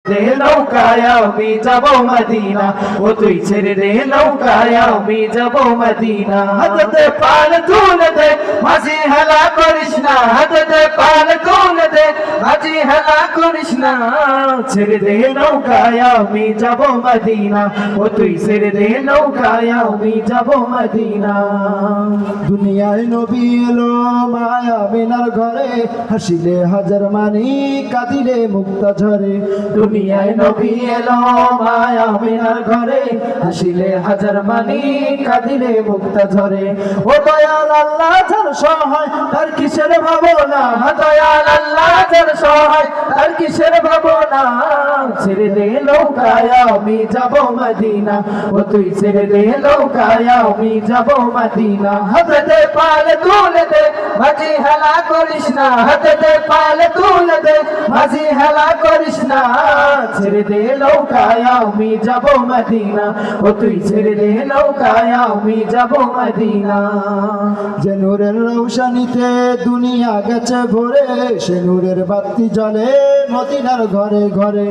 রে নৌকায় আমি যাব মদিনা, ও তুই ছেড়ে দে নৌকায় আমি যাব মদিনা। হাতে পাল তুলে দে মাঝি হেলা করিস না, হাতে পাল তুলে দে মাঝি হেলা করিস না। ছেড়ে দে নৌকায় আমি যাব মদিনা, ও তুই ছেড়ে দে নৌকায় আমি যাব মদিনা। দুনিয়ায় নবী এলো মায়া মিনার ঘরে, হাসিলে হাজার মানি কাঁদিলে মুক্তা ঝরে। দুনিয়ায় নবী এলো মায়া মিনার ঘরে, হাসিলে হাজার মানি কাঁদিলে মুক্তা ঝরে। ও দয়াল আল্লাহ যার সহায় তার কিসের ভাবনা, দয়াল আল্লাহ যার সহায় তার কিসের ভাবনা। ছেড়ে দে নৌকায় আমি যাব মদিনা, ও তুই ছেড়ে দে নৌকায় আমি যাব মদিনা। হাতে পাল তুলে দে মাঝি হেলা করিস না, হাতে পাল তুলে দে মাঝি হেলা করিস না। ছেড়ে দে নৌকায় আমি যাব মদিনা, ও তুই ছেড়ে দে নৌকায় আমি যাব মদিনা। যে নূরের রৌশনীতে দুনিয়া গেছে ভরে, সে নূরের বাতি জ্বলে মদিনার ঘরে ঘরে।